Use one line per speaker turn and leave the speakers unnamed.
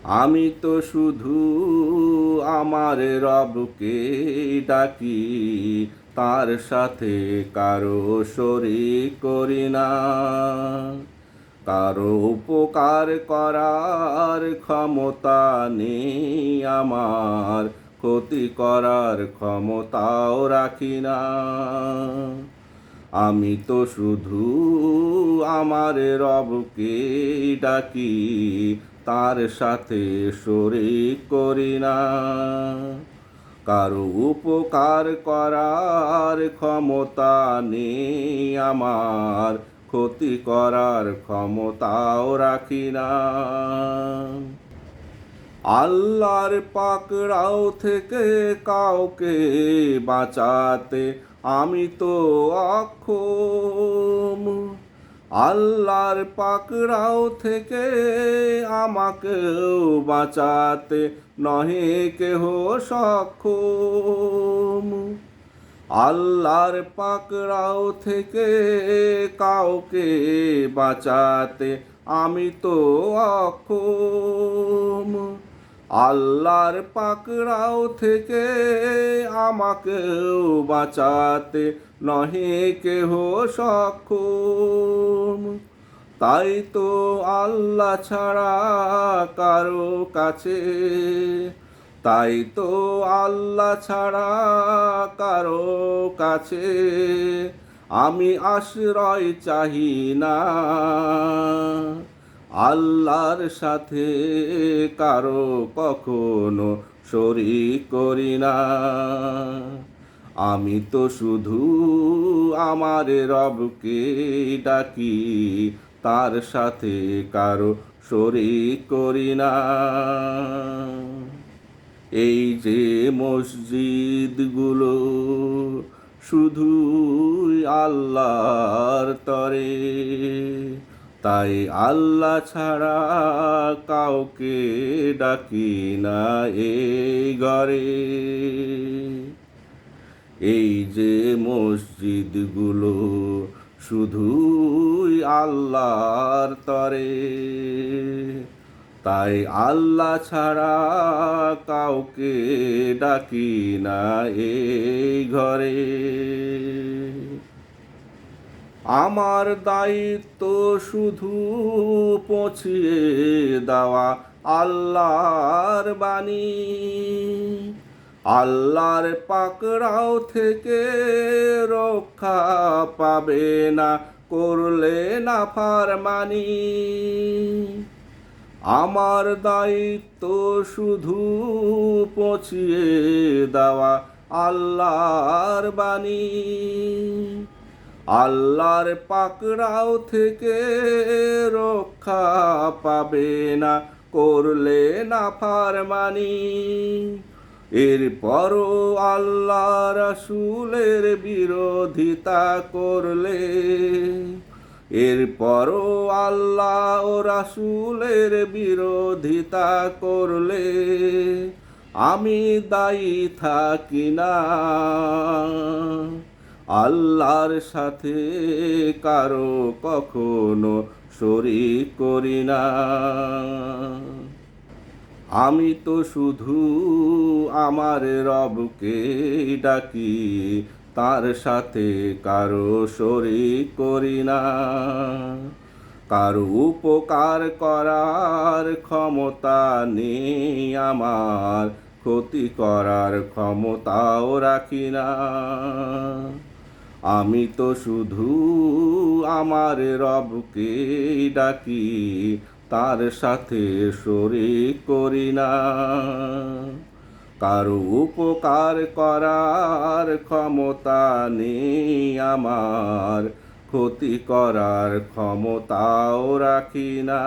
আমি তো শুধু আমার রবকে ডাকি, তার সাথে কারো শরীক করি না। কারো উপকার করার ক্ষমতা নেই আমার, ক্ষতি করার ক্ষমতাও রাখি না। আমি তো শুধু আমার রবকে ডাকি, তার সাথে শরীক করি না। কারো উপকার করার ক্ষমতা নেই আমার, ক্ষতি করার ক্ষমতাও রাখি না। আল্লাহর পাকড়াও থেকে কাউকে বাঁচাতে আমি তো অক্ষম। আল্লাহর পাকড়াও থেকে আমাকেও বাঁচাতে নহে কেহ সক্ষম। আল্লাহর পাকড়াও থেকে কাউকে বাঁচাতে আমি তো অক্ষম। আল্লাহর পাকড়াও থেকে আমাকেও বাঁচাতে নহে কেহ সক্ষম। তাই তো আল্লাহ ছাড়া কারো কাছে, তাই তো আল্লাহ ছাড়া কারো কাছে আমি আশ্রয় চাহি না। আল্লাহর সাথে কারো কখনো শরীক করি না। আমি তো শুধু আমার রবকে ডাকি, তার সাথে কারো শরীক করি না। এই যে মসজিদগুলো শুধুই আল্লাহর তরে, তাই আল্লাহ ছাড়া কাউকে ডাকি না এই ঘরে। এই যে মসজিদগুলো শুধুই আল্লাহর তরে, তাই আল্লাহ ছাড়া কাউকে ডাকি না এই ঘরে। আমার দায়িত্ব শুধু পৌঁছিয়ে দেওয়া আল্লাহর বাণী। আল্লাহর পাকড়াও থেকে রক্ষা পাবে না করলে নাফরমানি। আমার দায়িত্ব শুধু পৌঁছিয়ে দেওয়া আল্লাহর বাণী। আল্লাহর পাকড়াও থেকে রক্ষা পাবে না করলে নাফরমানি। এরপরও আল্লাহ রাসূলের বিরোধিতা করলে, এরপরও আল্লাহ ও রাসূলের বিরোধিতা করলে আমি দায়ী থাকি না। আল্লাহর সাথে কারো কখনো শরীক করি না। আমি তো শুধু আমার রবকে ডাকি, তার সাথে কারো শরীক করি না। কারো উপকার করার ক্ষমতা নেই আমার, ক্ষতি করার ক্ষমতাও রাখি না। আমি তো শুধু আমার রবকে ডাকি, তার সাথে শরীক করি না। কারো উপকার করার ক্ষমতা নেই আমার, ক্ষতি করার ক্ষমতাও রাখি না।